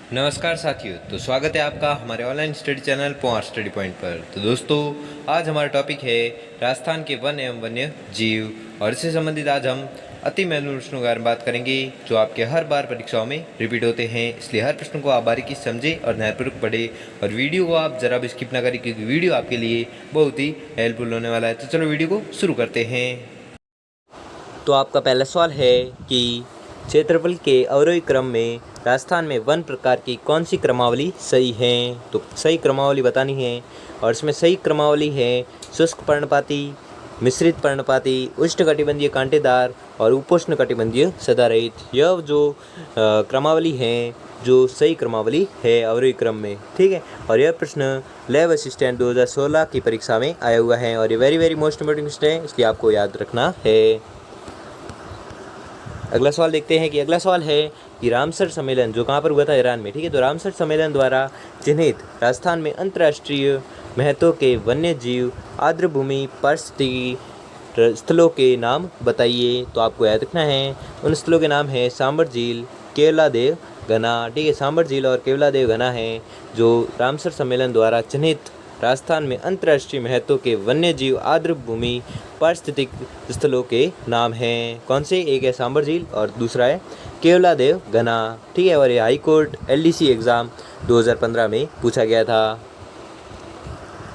नमस्कार साथियों, तो स्वागत है आपका हमारे ऑनलाइन स्टडी चैनल पोआर स्टडी पॉइंट पर। तो दोस्तों, आज हमारा टॉपिक है राजस्थान के वन एवं वन्य जीव, और इससे संबंधित आज हम अति महत्वपूर्ण प्रश्नों के बारे में बात करेंगे जो आपके हर बार परीक्षाओं में रिपीट होते हैं। इसलिए हर प्रश्न को आप बारीकी से समझें और ध्यानपूर्वक पढ़ें, और वीडियो को आप जरा भी स्किप ना करें क्योंकि वीडियो आपके लिए बहुत ही हेल्पफुल होने वाला है। तो चलो वीडियो को शुरू करते हैं। तो आपका पहला सवाल है कि क्षेत्रफल के अवरोही क्रम में राजस्थान में वन प्रकार की कौन सी क्रमावली सही है। तो सही क्रमावली बतानी है, और इसमें सही क्रमावली है शुष्क पर्णपाती, मिश्रित पर्णपाती, उष्णकटिबंधीय कांटेदार और उपोष्ण कटिबंधीय सदारहित। यह जो क्रमावली है जो सही क्रमावली है अवरोही क्रम में, ठीक है। और यह प्रश्न लैब असिस्टेंट 2016 की परीक्षा में आया हुआ है, और ये वेरी मोस्ट इम्पोर्टेंट क्वेश्चन है, इसलिए आपको याद रखना है। अगला सवाल देखते हैं कि अगला सवाल है कि रामसर सम्मेलन जो कहाँ पर हुआ था, ईरान में, ठीक है। तो रामसर सम्मेलन द्वारा चिन्हित राजस्थान में अंतर्राष्ट्रीय महत्व के वन्य जीव आर्द्रभूमि पारिस्थितिकी स्थलों के नाम बताइए। तो आपको याद रखना है, उन स्थलों के नाम है सांबर झील, केवलादेव घना, ठीक है। सांबर झील और केवलादेव घना है जो रामसर सम्मेलन द्वारा चिन्हित राजस्थान में अंतर्राष्ट्रीय महत्व के वन्य जीव आर्द्रभूमि पारिस्थितिक स्थलों के नाम हैं। कौन से? एक है सांबर झील और दूसरा है केवलादेव घना, ठीक है। और ये हाई कोर्ट LDC एग्ज़ाम 2015 में पूछा गया था।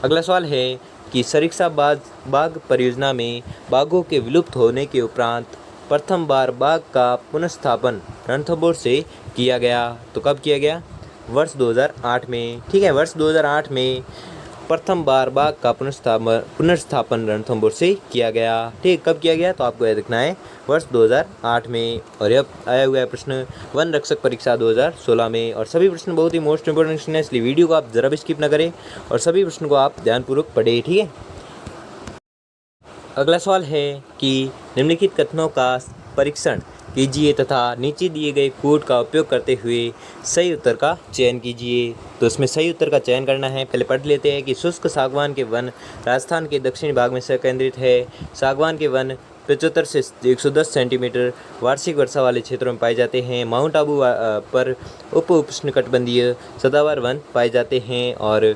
अगला सवाल है कि सरिस्का बाघ परियोजना में बाघों के विलुप्त होने के उपरांत प्रथम बार बाघ का पुनर्स्थापन रणथंभौर से किया गया। तो कब किया गया? वर्ष 2008 में, ठीक है। वर्ष 2008 में प्रथम बार बाघ का पुनर्स्थापन रणथंभौर से किया गया, ठीक। कब किया गया? तो आपको याद रखना है वर्ष 2008 में। और यह आया हुआ है प्रश्न वन रक्षक परीक्षा 2016 में, और सभी प्रश्न बहुत ही मोस्ट इंपोर्टेंट प्रश्न है, इसलिए वीडियो को आप जरा भी स्किप ना करें और सभी प्रश्न को आप ध्यानपूर्वक पढ़ें, ठीक है। अगला सवाल है कि निम्नलिखित कथनों का परीक्षण कीजिए तथा नीचे दिए गए कोड का उपयोग करते हुए सही उत्तर का चयन कीजिए। तो इसमें सही उत्तर का चयन करना है। पहले पढ़ लेते हैं कि शुष्क सागवान के वन राजस्थान के दक्षिणी भाग में केंद्रित है। सागवान के वन 75 से 110 सेंटीमीटर वार्षिक वर्षा वाले क्षेत्रों में पाए जाते हैं। माउंट आबू पर उपोष्णकटिबंधीय सदाबहार वन पाए जाते हैं। और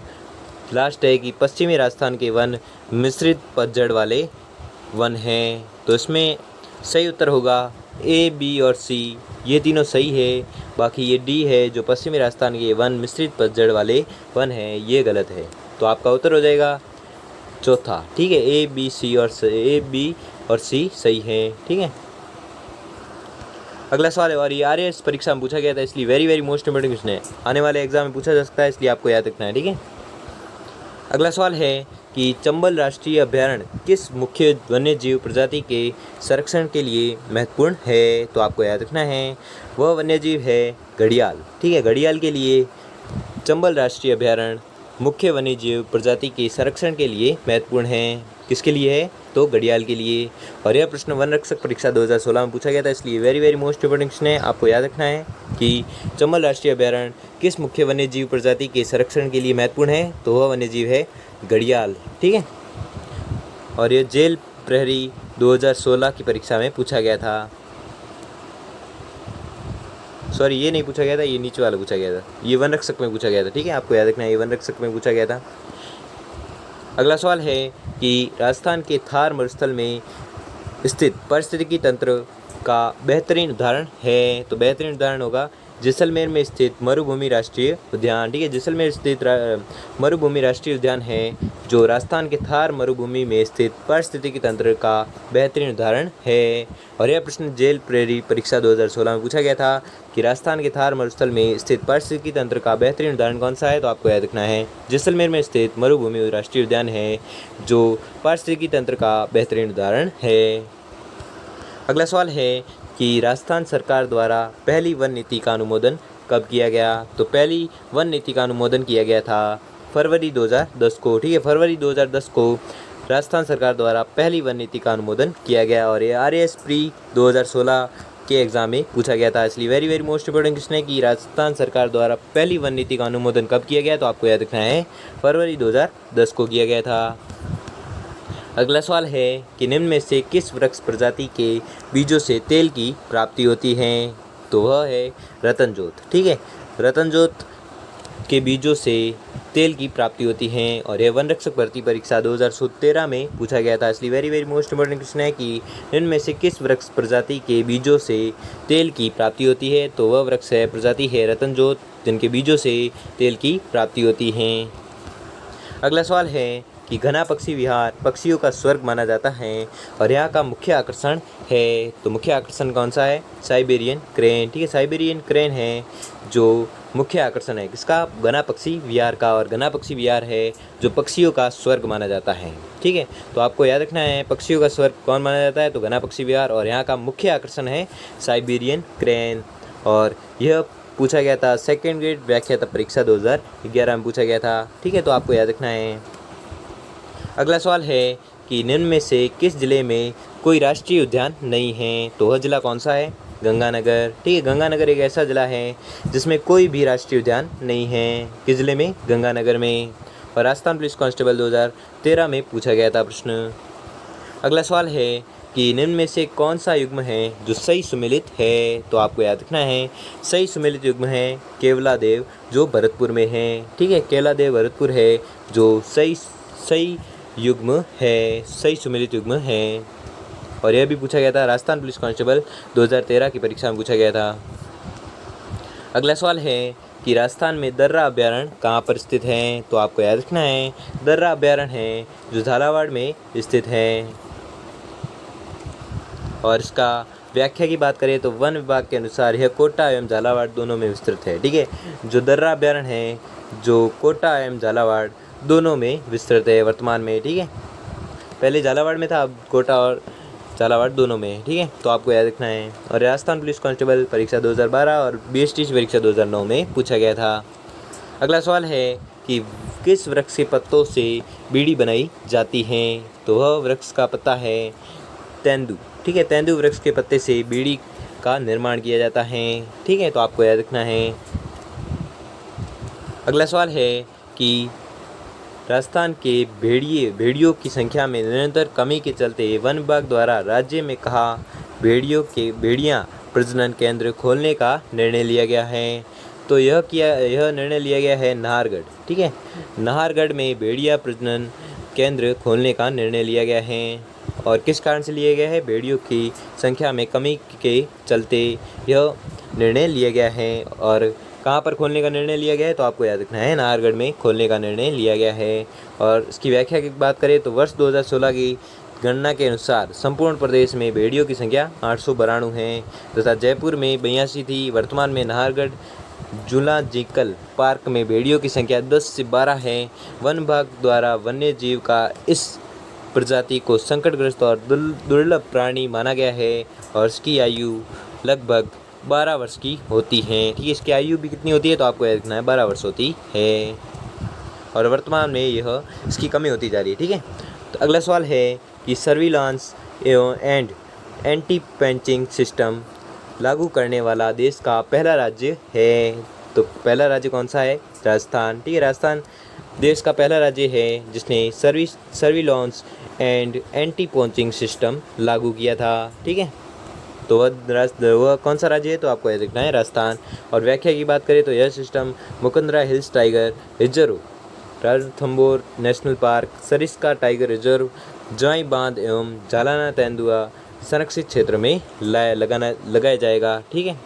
लास्ट है कि पश्चिमी राजस्थान के वन मिश्रित पतझड़ वाले वन हैं। तो इसमें सही उत्तर होगा A, B और C, ये तीनों सही है। बाकी ये D है जो पश्चिमी राजस्थान के वन मिश्रित पतझड़ वाले वन हैं, ये गलत है। तो आपका उत्तर हो जाएगा चौथा, ठीक है। A, B और C सही है, ठीक है। अगला सवाल है, और ये RAS परीक्षा में पूछा गया था, इसलिए वेरी मोस्ट इम्पोर्टेंट क्वेश्चन है, आने वाले एग्जाम में पूछा जा सकता है, इसलिए आपको याद रखना है, ठीक है। अगला सवाल है कि चंबल राष्ट्रीय अभयारण्य किस मुख्य वन्य जीव प्रजाति के संरक्षण के लिए महत्वपूर्ण है। तो आपको याद रखना है वह वन्य जीव है घड़ियाल, ठीक है। घड़ियाल के लिए चंबल राष्ट्रीय अभयारण्य मुख्य वन्य जीव प्रजाति के संरक्षण के लिए महत्वपूर्ण है। किसके लिए है? तो घड़ियाल के लिए। और यह प्रश्न वन रक्षक परीक्षा 2016 में पूछा गया था, इसलिए वेरी मोस्ट इंपोर्टेंट क्वेश्चन है, आपको याद रखना है कि चंबल राष्ट्रीय अभयारण्य किस मुख्य वन्य जीव प्रजाति के संरक्षण के लिए महत्वपूर्ण है। तो वह वन्य जीव है घड़ियाल, ठीक है। और यह जेल प्रहरी 2016 की परीक्षा में पूछा गया था। सॉरी, ये नहीं पूछा गया था, ये नीचे वाला पूछा गया था, ये वन रक्षक में पूछा गया था, ठीक है। आपको याद रखना है ये वन रक्षक में पूछा गया था। अगला सवाल है कि राजस्थान के थार मरुस्थल में स्थित पारिस्थितिकी तंत्र का बेहतरीन उदाहरण है। तो बेहतरीन उदाहरण होगा जैसलमेर में स्थित मरुभूमि राष्ट्रीय उद्यान, ठीक है। जैसलमेर स्थित मरुभूमि राष्ट्रीय उद्यान है जो राजस्थान के थार मरुभूमि में स्थित पारिस्थितिकी तंत्र का बेहतरीन उदाहरण है। और यह प्रश्न जेल प्रेरी परीक्षा 2016 में पूछा गया था कि राजस्थान के थार मरुस्थल में स्थित पारिस्थितिकी तंत्र का बेहतरीन उदाहरण कौन सा है। तो आपको याद रखना है जैसलमेर में स्थित मरुभूमि राष्ट्रीय उद्यान है जो पारिस्थितिकी तंत्र का बेहतरीन उदाहरण है। अगला सवाल है कि राजस्थान सरकार द्वारा पहली वन नीति का अनुमोदन कब किया गया। तो पहली वन नीति का अनुमोदन किया गया था फरवरी 2010 को, ठीक है। फरवरी 2010 को राजस्थान सरकार द्वारा पहली वन नीति का अनुमोदन किया गया। और ये RAS प्री 2016 के एग्जाम में पूछा गया था, इसलिए वेरी मोस्ट इंपोर्टेंट क्वेश्चन है कि राजस्थान सरकार द्वारा पहली वन नीति का अनुमोदन कब किया गया। तो आपको याद रखना है फरवरी 2010 को किया गया था। अगला सवाल है कि निम्न में से किस वृक्ष प्रजाति के बीजों से तेल की प्राप्ति होती है। तो वह है रतन जोत, ठीक है। रतनजोत के बीजों से तेल की प्राप्ति होती है। और यह वन रक्षक भर्ती परीक्षा 2013 में पूछा गया था। इसलिए वेरी मोस्ट इंपॉर्टेंट क्वेश्चन है कि इनमें से किस वृक्ष प्रजाति के बीजों से तेल की प्राप्ति होती है। तो वह वृक्ष है प्रजाति है रतनजोत, जिनके बीजों से तेल की प्राप्ति होती है। अगला सवाल है कि घना पक्षी विहार पक्षियों का स्वर्ग माना जाता है और यहाँ का मुख्य आकर्षण है। तो मुख्य आकर्षण कौन सा है? Siberian crane. ठीक है, साइबेरियन क्रेन है जो मुख्य आकर्षण है किसका? घना पक्षी विहार का। और घना पक्षी विहार है जो पक्षियों का स्वर्ग माना जाता है। ठीक है, तो आपको याद रखना है पक्षियों का स्वर्ग कौन माना जाता है? तो घना पक्षी विहार। और यहाँ का मुख्य आकर्षण है साइबेरियन क्रेन। और यह पूछा गया था सेकेंड ग्रेड व्याख्याता परीक्षा 2011 में पूछा गया था। ठीक है, तो आपको याद रखना है। अगला सवाल है कि निम्न में से किस जिले में कोई राष्ट्रीय उद्यान नहीं है। तो वह जिला कौन सा है? गंगानगर। ठीक है, गंगानगर एक ऐसा जिला है जिसमें कोई भी राष्ट्रीय उद्यान नहीं है। किस जिले में? गंगानगर में। और राजस्थान पुलिस कांस्टेबल 2013 में पूछा गया था प्रश्न। अगला सवाल है कि निम्न में से कौन सा युग्म है जो सही सुमेलित है। तो आपको याद रखना है सही सुमेलित युग्म है केवलादेव, जो भरतपुर में है। ठीक है, केवलादेव भरतपुर है जो सही युग्म है, सही सुमेलित युग्म है। और यह भी पूछा गया था राजस्थान पुलिस कांस्टेबल 2013 की परीक्षा में पूछा गया था। अगला सवाल है कि राजस्थान में दर्रा अभ्यारण्य कहाँ पर स्थित है। तो आपको याद रखना है दर्रा अभ्यारण्य है जो झालावाड़ में स्थित है। और इसका व्याख्या की बात करें तो वन विभाग के अनुसार यह कोटा एवं झालावाड़ दोनों में विस्तृत है। ठीक है, जो दर्रा अभ्यारण्य है जो कोटा एवं झालावाड़ दोनों में विस्तृत है वर्तमान में। ठीक है, पहले झालावाड़ में था, अब कोटा और झालावाड़ दोनों में है। ठीक है, तो आपको याद रखना है। और राजस्थान पुलिस कांस्टेबल परीक्षा 2012 और बीएसटी परीक्षा 2009 में पूछा गया था। अगला सवाल है कि किस वृक्ष के पत्तों से बीड़ी बनाई जाती है। तो वह वृक्ष का पत्ता है तेंदू। ठीक है, तेंदू वृक्ष के पत्ते से बीड़ी का निर्माण किया जाता है। ठीक है, तो आपको याद रखना है। अगला सवाल है कि राजस्थान के भेड़ियों की संख्या में निरंतर कमी के चलते वन विभाग द्वारा राज्य में कहाँ भेड़ियाँ प्रजनन केंद्र खोलने का निर्णय लिया गया है। तो यह निर्णय लिया गया है नाहरगढ़। ठीक है, नाहरगढ़ में भेड़िया प्रजनन केंद्र खोलने का निर्णय लिया गया है। और किस कारण से लिया गया है? भेड़ियों की संख्या में कमी के चलते यह निर्णय लिया गया है। और कहाँ पर खोलने का निर्णय लिया गया है? तो आपको याद रखना है नाहरगढ़ में खोलने का निर्णय लिया गया है। और इसकी व्याख्या की बात करें तो वर्ष 2016 की गणना के अनुसार संपूर्ण प्रदेश में भेड़ियों की संख्या 892 है तथा जयपुर में 82 थी। वर्तमान में नाहरगढ़ जूलॉजिकल पार्क में भेड़ियों की संख्या 10 से 12 है। वन विभाग द्वारा वन्य जीव का इस प्रजाति को संकटग्रस्त और दुर्लभ प्राणी माना गया है और इसकी आयु लगभग 12 वर्ष की होती है। ठीक है, इसकी आयु भी कितनी होती है? तो आपको याद रखना है 12 वर्ष होती है। और वर्तमान में यह इसकी कमी होती जा रही है। ठीक है, तो अगला सवाल है कि सर्विलांस एंड एंटी पैंचिंग सिस्टम लागू करने वाला देश का पहला राज्य है। तो पहला राज्य कौन सा है? राजस्थान। ठीक है, राजस्थान देश का पहला राज्य है जिसने सर्विलांस एंड एंटी पैंचिंग सिस्टम लागू किया था। ठीक है, तो वह कौन सा राज्य है? तो आपको याद रखना है राजस्थान। और व्याख्या की बात करें तो यह system Mukundra hills tiger reserve, Ranthambore national park, Sariska tiger reserve, Joy बांध एवं जालाना तेंदुआ संरक्षित क्षेत्र में लगाया जाएगा। ठीक है,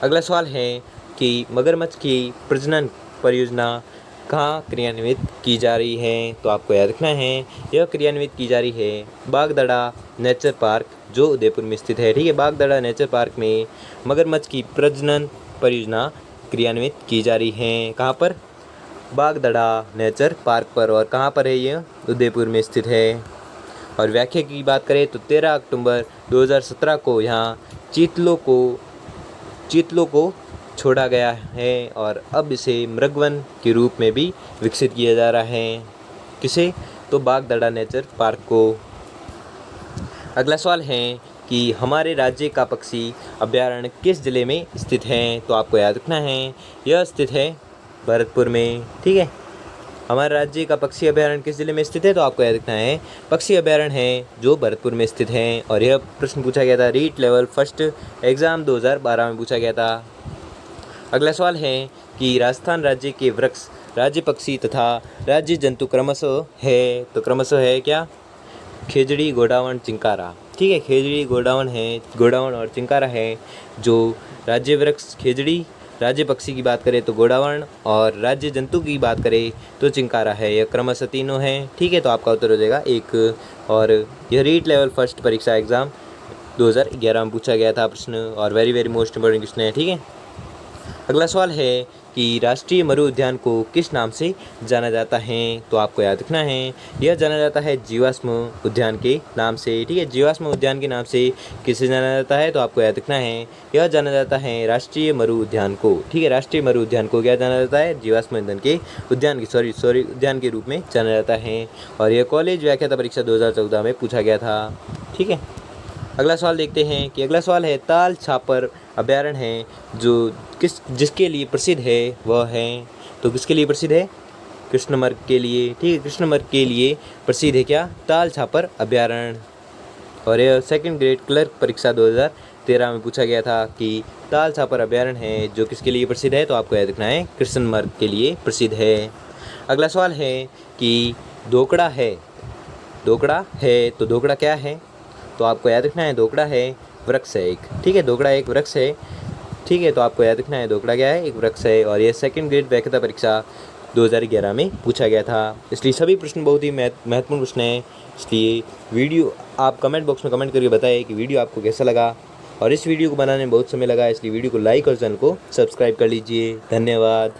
अगला सवाल है कि मगरमच्छ की प्रजनन परियोजना कहाँ क्रियान्वित की जा रही है। तो आपको याद रखना है यह क्रियान्वित की जा रही है बागदड़ा नेचर पार्क जो उदयपुर में स्थित है। ठीक है, बागदड़ा नेचर पार्क में मगरमच्छ की प्रजनन परियोजना क्रियान्वित की जा रही है। कहाँ पर? बागदड़ा नेचर पार्क पर। और कहाँ पर है यह? उदयपुर में स्थित है। और व्याख्या की बात करें तो 13 अक्टूबर 2017 को यहाँ चीतलों को छोड़ा गया है और अब इसे मृगवन के रूप में भी विकसित किया जा रहा है। किसे? तो बागदड़ा नेचर पार्क को। अगला सवाल है कि हमारे राज्य का पक्षी अभ्यारण्य किस जिले में स्थित है। तो आपको याद रखना है यह स्थित है भरतपुर में। ठीक है, हमारे राज्य का पक्षी अभ्यारण्य किस जिले में स्थित है? तो आपको याद रखना है पक्षी अभ्यारण्य है जो भरतपुर में स्थित है। और यह प्रश्न पूछा गया था रीट लेवल फर्स्ट एग्ज़ाम 2012 में पूछा गया था। अगला सवाल है कि राजस्थान राज्य के वृक्ष, राज्य पक्षी तथा राज्य जंतु क्रमशः है, तो क्रमशः है क्या? खेजड़ी, गोडावण, चिंकारा। ठीक है, खेजड़ी, गोडावण है, गोडावण और चिंकारा है। जो राज्य वृक्ष खेजड़ी, राज्य पक्षी की बात करें तो गोडावण और राज्य जंतु की बात करें तो चिंकारा है। यह क्रमशः तीनों हैं। ठीक है, तो आपका उत्तर हो जाएगा 1। और यह रीट लेवल फर्स्ट परीक्षा एग्ज़ाम 2011 में पूछा गया था प्रश्न और वेरी मोस्ट इंपॉर्टेंट क्वेश्चन है। ठीक है, अगला सवाल है कि राष्ट्रीय मरु उद्यान को किस नाम से जाना जाता है, तो आपको याद रखना है यह जाना जाता है जीवाश्म उद्यान के नाम से। ठीक है, जीवाश्म उद्यान के नाम से किसे जाना जाता है, तो आपको याद रखना है यह जाना जाता है राष्ट्रीय मरु उद्यान को। ठीक है, राष्ट्रीय मरु उद्यान को क्या जाना जाता है? जीवाश्म ईंधन के उद्यान की सॉरी उद्यान के रूप में जाना जाता है। और यह कॉलेज व्याख्याता परीक्षा 2014 में पूछा गया था। ठीक है, अगला सवाल देखते हैं कि अगला सवाल है ताल छापर अभयारण्य है जो जिसके लिए प्रसिद्ध है वह है, तो किसके लिए प्रसिद्ध है? कृष्णमृग के लिए। ठीक है, कृष्णमृग के लिए प्रसिद्ध है क्या? ताल छापर अभयारण्य। और यह सेकंड ग्रेड क्लर्क परीक्षा 2013 में पूछा गया था कि ताल छापर अभयारण्य है जो किसके लिए प्रसिद्ध है, तो आपको याद रखना है कृष्णमृग के लिए प्रसिद्ध है। अगला सवाल है कि दोकड़ा है तो दोकड़ा क्या है, तो आपको याद रखना है दोकड़ा है वृक्ष है एक। ठीक है, दोकड़ा एक वृक्ष है। ठीक है, तो आपको याद रखना है दोकड़ा क्या है? एक वृक्ष है। और यह सेकंड ग्रेड व्याख्याता परीक्षा 2011 में पूछा गया था। इसलिए सभी प्रश्न बहुत ही महत्वपूर्ण प्रश्न हैं। इसलिए वीडियो आप कमेंट बॉक्स में कमेंट करके बताएं कि वीडियो आपको कैसा लगा। और इस वीडियो को बनाने में बहुत समय लगा, इसलिए वीडियो को लाइक और चैनल को सब्सक्राइब कर लीजिए। धन्यवाद।